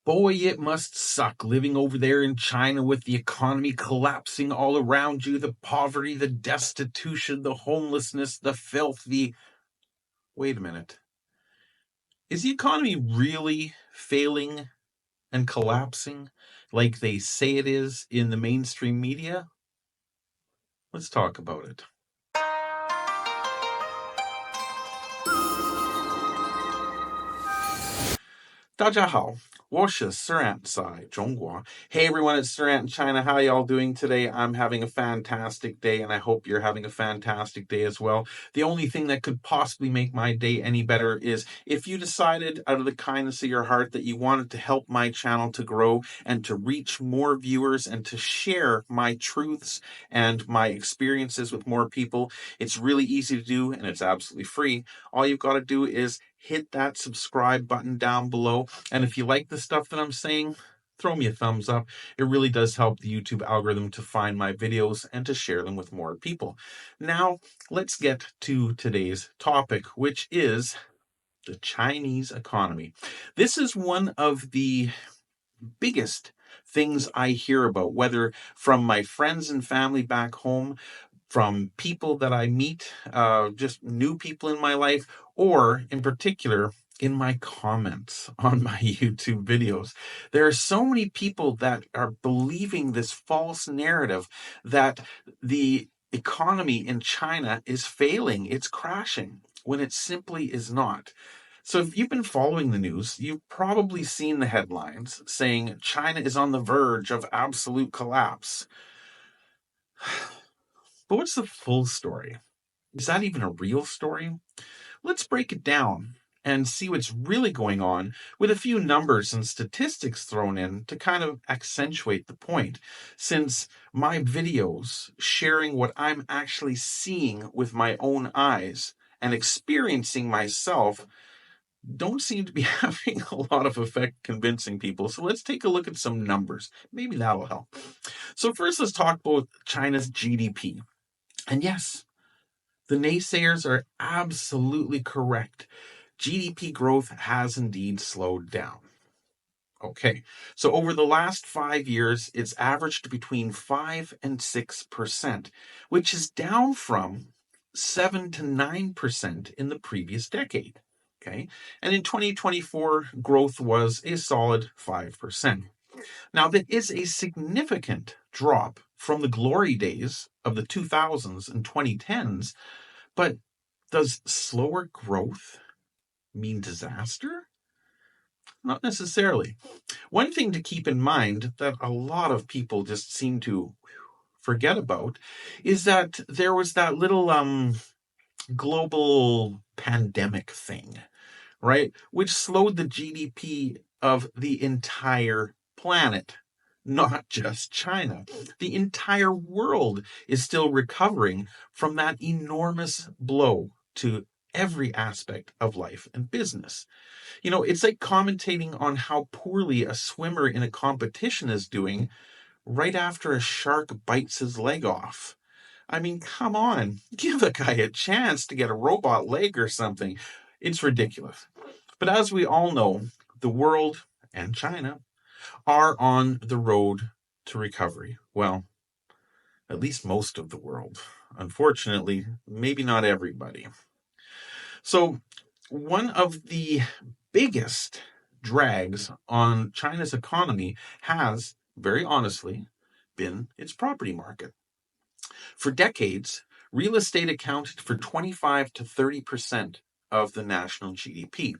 Boy, it must suck living over there in China with the economy collapsing all around you, the poverty, the destitution, the homelessness, the filth, the... Wait a minute. Is the economy really failing and collapsing like they say it is in the mainstream media? Let's talk about it. 大家好，我是 Surant 在中国. Hey everyone, it's Surant in China. How y'all doing today? I'm having a fantastic day, and I hope you're having a fantastic day as well. The only thing that could possibly make my day any better is if you decided out of the kindness of your heart that you wanted to help my channel to grow and to reach more viewers and to share my truths and my experiences with more people. It's really easy to do, and it's absolutely free. All you've got to do is hit that subscribe button down below. And if you like the stuff that I'm saying, throw me a thumbs up. It really does help the YouTube algorithm to find my videos and to share them with more people. Now, let's get to today's topic, which is the Chinese economy. This is one of the biggest things I hear about, whether from my friends and family back home, from people that I meet, just new people in my life, or in particular, in my comments on my YouTube videos. There are so many people that are believing this false narrative that the economy in China is failing, it's crashing, when it simply is not. So if you've been following the news, you've probably seen the headlines saying China is on the verge of absolute collapse. But what's the full story? Is that even a real story? Let's break it down and see what's really going on with a few numbers and statistics thrown in to kind of accentuate the point, since my videos sharing what I'm actually seeing with my own eyes and experiencing myself don't seem to be having a lot of effect convincing people. So let's take a look at some numbers. Maybe that'll help. So first, let's talk about China's GDP. And yes, the naysayers are absolutely correct. GDP growth has indeed slowed down. Okay, so over the last 5 years, it's averaged between 5 and 6%, which is down from 7 to 9% in the previous decade. Okay, and in 2024, growth was a solid 5%. Now, that is a significant drop from the glory days of the 2000s and 2010s, but does slower growth mean disaster? Not necessarily. One thing to keep in mind that a lot of people just seem to forget about is that there was that little global pandemic thing, right? Which slowed the GDP of the entire planet, not just China. The entire world is still recovering from that enormous blow to every aspect of life and business. You know, it's like commentating on how poorly a swimmer in a competition is doing right after a shark bites his leg off. I mean, come on, give a guy a chance to get a robot leg or something. It's ridiculous. But as we all know, the world and China are on the road to recovery. Well, at least most of the world. Unfortunately, maybe not everybody. So, one of the biggest drags on China's economy has, very honestly, been its property market. For decades, real estate accounted for 25 to 30% of the national GDP.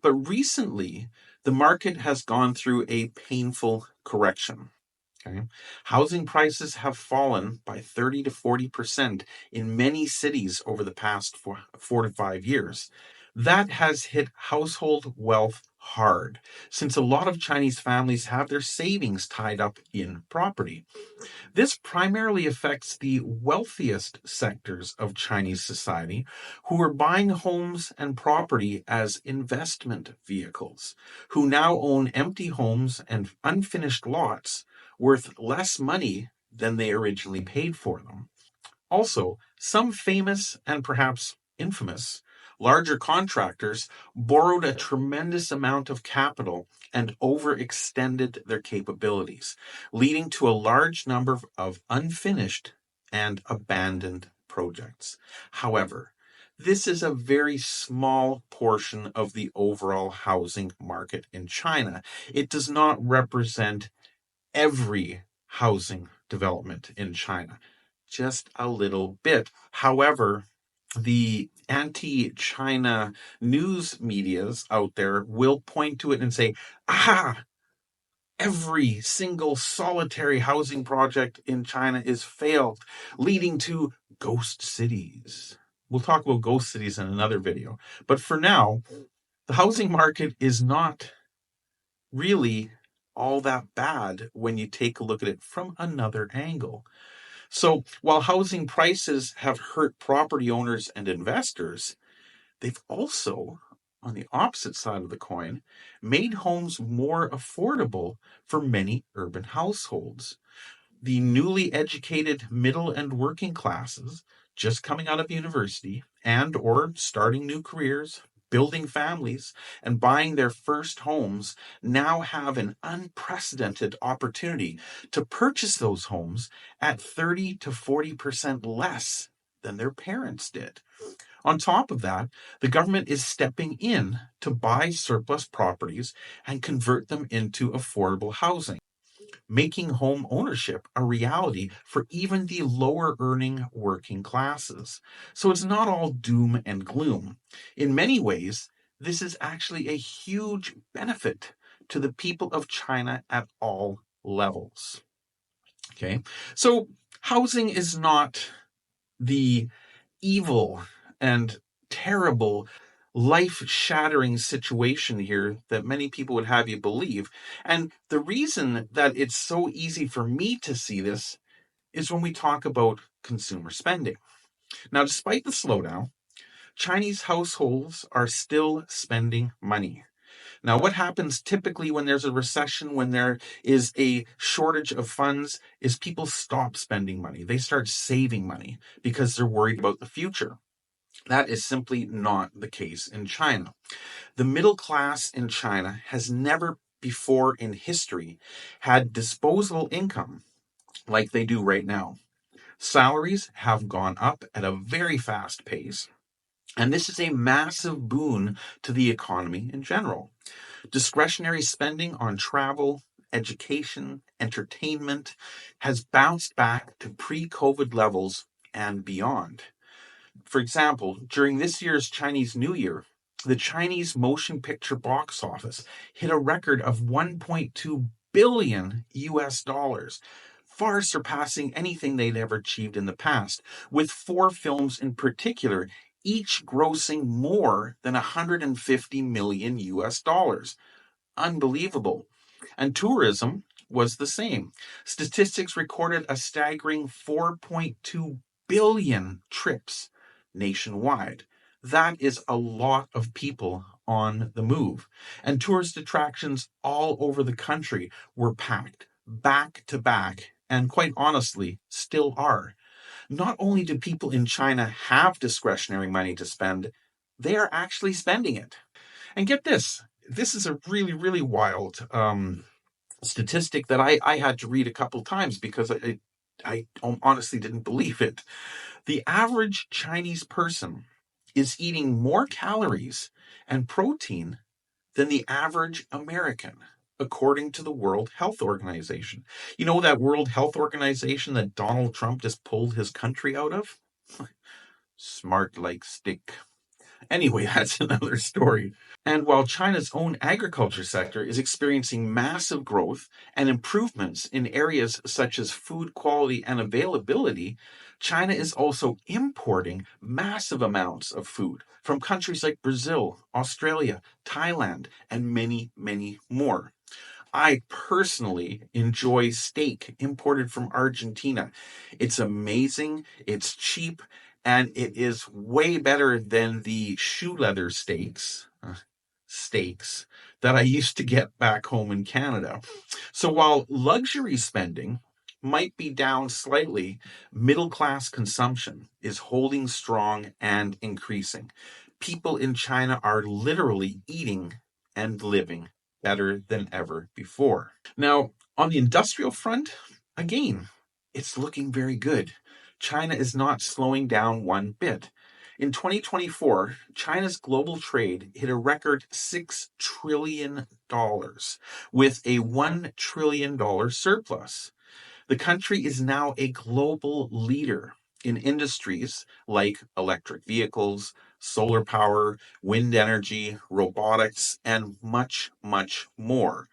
But recently, the market has gone through a painful correction. Okay. Housing prices have fallen by 30 to 40% in many cities over the past 4 to 5 years. That has hit household wealth hard, since a lot of Chinese families have their savings tied up in property. This primarily affects the wealthiest sectors of Chinese society, who are buying homes and property as investment vehicles, who now own empty homes and unfinished lots worth less money than they originally paid for them. Also, some famous and perhaps infamous Larger contractors borrowed a tremendous amount of capital and overextended their capabilities, leading to a large number of unfinished and abandoned projects. However, this is a very small portion of the overall housing market in China. It does not represent every housing development in China, just a little bit. However, the anti-China news medias out there will point to it and say, ah, every single solitary housing project in China is failed, leading to ghost cities. We'll talk about ghost cities in another video. But for now, the housing market is not really all that bad when you take a look at it from another angle. So while housing prices have hurt property owners and investors, they've also, on the opposite side of the coin, made homes more affordable for many urban households. The newly educated middle and working classes just coming out of university and or starting new careers, building families, and buying their first homes now have an unprecedented opportunity to purchase those homes at 30 to 40% less than their parents did. On top of that, the government is stepping in to buy surplus properties and convert them into affordable housing, making home ownership a reality for even the lower earning working classes. So it's not all doom and gloom. In many ways, this is actually a huge benefit to the people of China at all levels. Okay, so housing is not the evil and terrible, life shattering situation here that many people would have you believe. And the reason that it's so easy for me to see this is when we talk about consumer spending. Now, despite the slowdown, Chinese households are still spending money. Now, what happens typically when there's a recession, when there is a shortage of funds, is people stop spending money. They start saving money because they're worried about the future. That is simply not the case in China. The middle class in China has never before in history had disposable income like they do right now. Salaries have gone up at a very fast pace, and this is a massive boon to the economy in general. Discretionary spending on travel, education, entertainment has bounced back to pre-COVID levels and beyond. For example, during this year's Chinese New Year, the Chinese motion picture box office hit a record of 1.2 billion US dollars, far surpassing anything they'd ever achieved in the past, with 4 films in particular, each grossing more than 150 million US dollars. Unbelievable. And tourism was the same. Statistics recorded a staggering 4.2 billion trips nationwide. That is a lot of people on the move. And tourist attractions all over the country were packed back to back, and quite honestly, still are. Not only do people in China have discretionary money to spend, they are actually spending it. And get this is a really, really wild statistic that I had to read a couple times because I honestly didn't believe it. The average Chinese person is eating more calories and protein than the average American, according to the World Health Organization. You know that World Health Organization that Donald Trump just pulled his country out of? Smart like stick. Anyway, that's another story. And while China's own agriculture sector is experiencing massive growth and improvements in areas such as food quality and availability, China is also importing massive amounts of food from countries like Brazil, Australia, Thailand, and many, many more. I personally enjoy steak imported from Argentina. It's amazing, it's cheap, and it is way better than the shoe leather steaks that I used to get back home in Canada. So while luxury spending might be down slightly, middle class consumption is holding strong and increasing. people in China are literally eating and living better than ever before. Now, on the industrial front, again, it's looking very good. China is not slowing down one bit. In 2024, China's global trade hit a record $6 trillion with a $1 trillion surplus. The country is now a global leader in industries like electric vehicles, solar power, wind energy, robotics, and much, much more,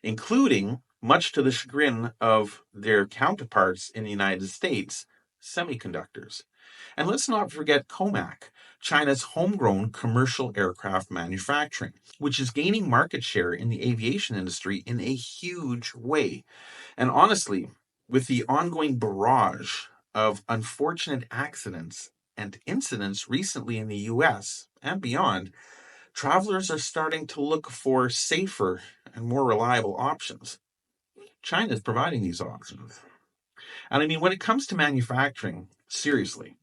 including, much to the chagrin of their counterparts in the United States, semiconductors. And let's not forget COMAC, China's homegrown commercial aircraft manufacturing, which is gaining market share in the aviation industry in a huge way. And honestly, with the ongoing barrage of unfortunate accidents and incidents recently in the US and beyond, travelers are starting to look for safer and more reliable options. China is providing these options. And I mean, when it comes to manufacturing, seriously,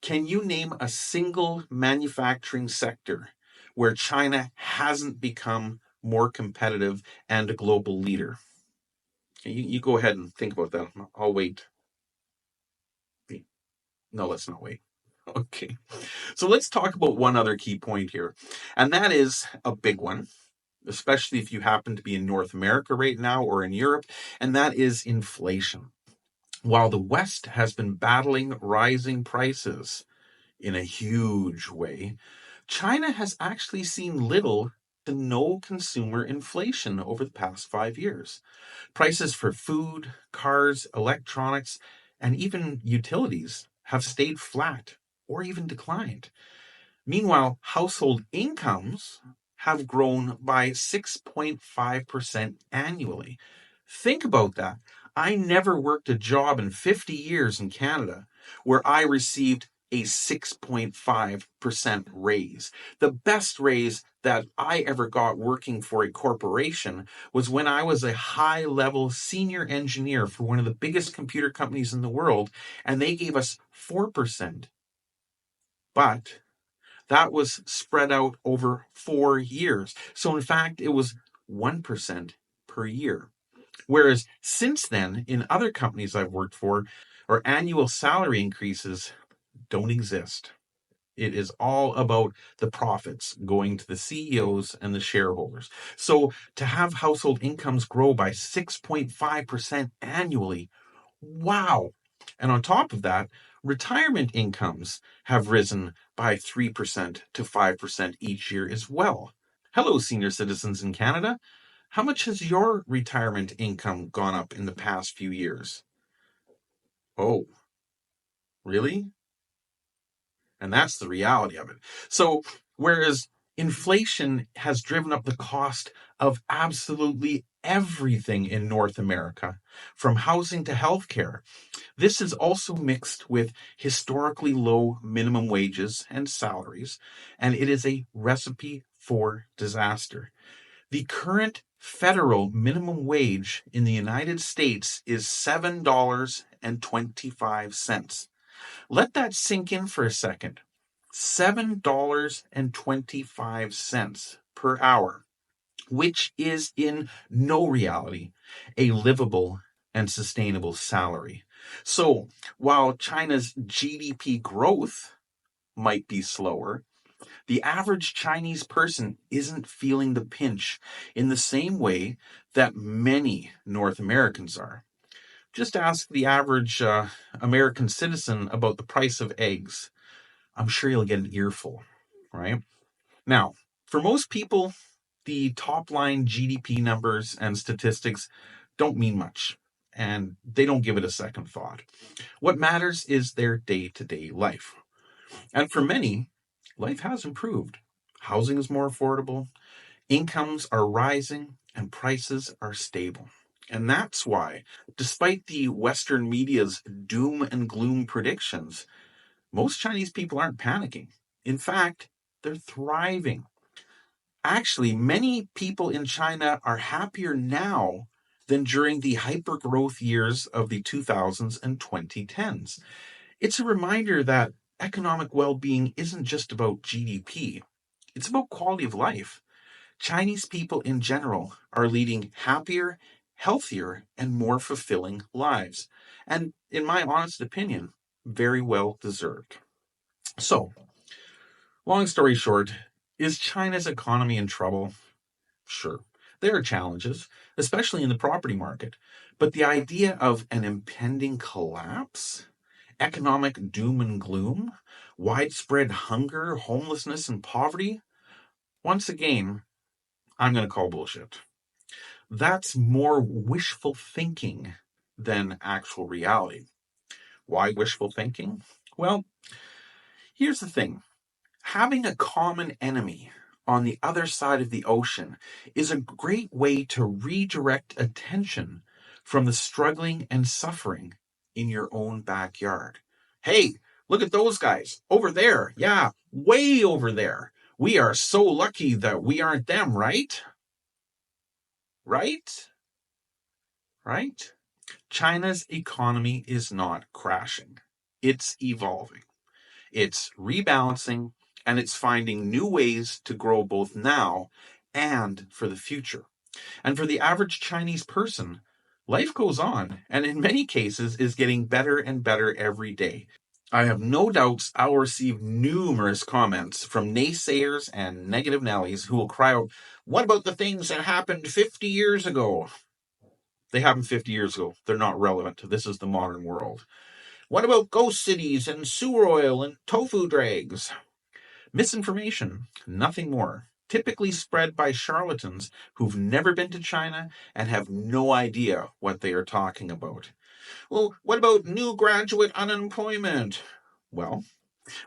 can you name a single manufacturing sector where China hasn't become more competitive and a global leader? You go ahead and think about that. I'll wait. No, let's not wait. Okay. So let's talk about one other key point here. And that is a big one, especially if you happen to be in North America right now or in Europe, and that is inflation. While the West has been battling rising prices in a huge way, China has actually seen little to no consumer inflation over the past 5 years. Prices for food, cars, electronics, and even utilities have stayed flat or even declined. Meanwhile, household incomes have grown by 6.5% annually. Think about that. I never worked a job in 50 years in Canada where I received a 6.5% raise. The best raise that I ever got working for a corporation was when I was a high level senior engineer for one of the biggest computer companies in the world, and they gave us 4%. But that was spread out over 4 years. So, in fact, it was 1% per year. Whereas since then, in other companies I've worked for, our annual salary increases don't exist. It is all about the profits going to the CEOs and the shareholders. So to have household incomes grow by 6.5% annually, wow. And on top of that, retirement incomes have risen by 3% to 5% each year as well. Hello, senior citizens in Canada. How much has your retirement income gone up in the past few years? Oh, really? And that's the reality of it. So, whereas inflation has driven up the cost of absolutely everything in North America, from housing to healthcare, this is also mixed with historically low minimum wages and salaries, and it is a recipe for disaster. The current federal minimum wage in the United States is $7.25. Let that sink in for a second. $7.25 per hour, which is in no reality a livable and sustainable salary. So while China's GDP growth might be slower, the average Chinese person isn't feeling the pinch in the same way that many North Americans are. Just ask the average American citizen about the price of eggs. I'm sure you'll get an earful, right? Now, for most people, the top line GDP numbers and statistics don't mean much, and they don't give it a second thought. What matters is their day to day life. And for many, life has improved. Housing is more affordable, incomes are rising, and prices are stable. And that's why, despite the Western media's doom and gloom predictions, most Chinese people aren't panicking. In fact, they're thriving. Actually, many people in China are happier now than during the hypergrowth years of the 2000s and 2010s. It's a reminder that economic well being isn't just about GDP, It's about quality of life. Chinese people in general are leading happier, healthier, and more fulfilling lives. And in my honest opinion, very well deserved. So, long story short, is China's economy in trouble? Sure. There are challenges, especially in the property market. But the idea of an impending collapse, economic doom and gloom, widespread hunger, homelessness, and poverty, once again, I'm going to call bullshit. That's more wishful thinking than actual reality. Why wishful thinking? Well, here's the thing. Having a common enemy on the other side of the ocean is a great way to redirect attention from the struggling and suffering in your own backyard. Hey, look at those guys over there. Yeah, way over there. We are so lucky that we aren't them, right? Right? Right? China's economy is not crashing. It's evolving. It's rebalancing, and it's finding new ways to grow both now and for the future. And for the average Chinese person, life goes on, and in many cases is getting better and better every day. I have no doubts I'll receive numerous comments from naysayers and negative Nellies who will cry out, "What about the things that happened 50 years ago?" They happened 50 years ago. They're not relevant. This is the modern world. What about ghost cities and sewer oil and tofu drags? Misinformation, nothing more. Typically spread by charlatans who've never been to China and have no idea what they are talking about. Well, what about new graduate unemployment? Well,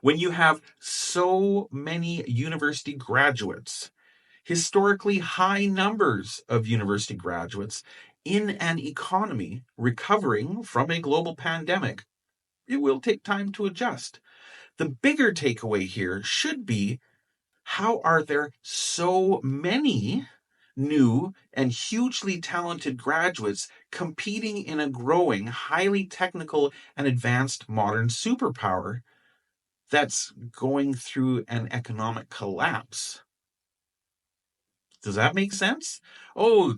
when you have so many university graduates, historically high numbers of university graduates in an economy recovering from a global pandemic, it will take time to adjust. The bigger takeaway here should be, how are there so many new and hugely talented graduates competing in a growing, highly technical, and advanced modern superpower that's going through an economic collapse? Does that make sense? Oh,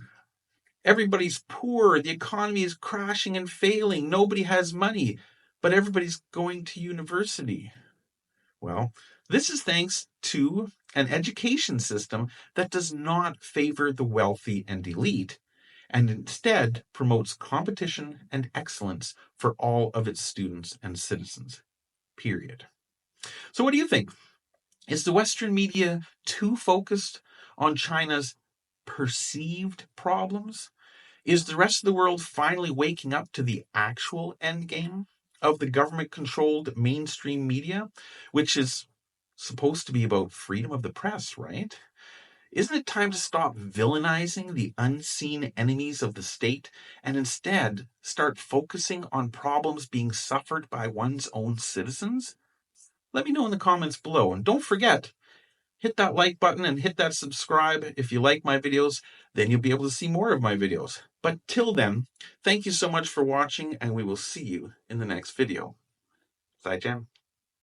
everybody's poor. The economy is crashing and failing. Nobody has money, but everybody's going to university. Well, this is thanks to an education system that does not favor the wealthy and elite, and instead promotes competition and excellence for all of its students and citizens. Period. So, what do you think? Is the Western media too focused on China's perceived problems? Is the rest of the world finally waking up to the actual endgame of the government controlled mainstream media, which is supposed to be about freedom of the press, right? Isn't it time to stop villainizing the unseen enemies of the state and instead start focusing on problems being suffered by one's own citizens? Let me know in the comments below. And don't forget, hit that like button and hit that subscribe if you like my videos. Then you'll be able to see more of my videos. But till then, thank you so much for watching, and we will see you in the next video. 再见。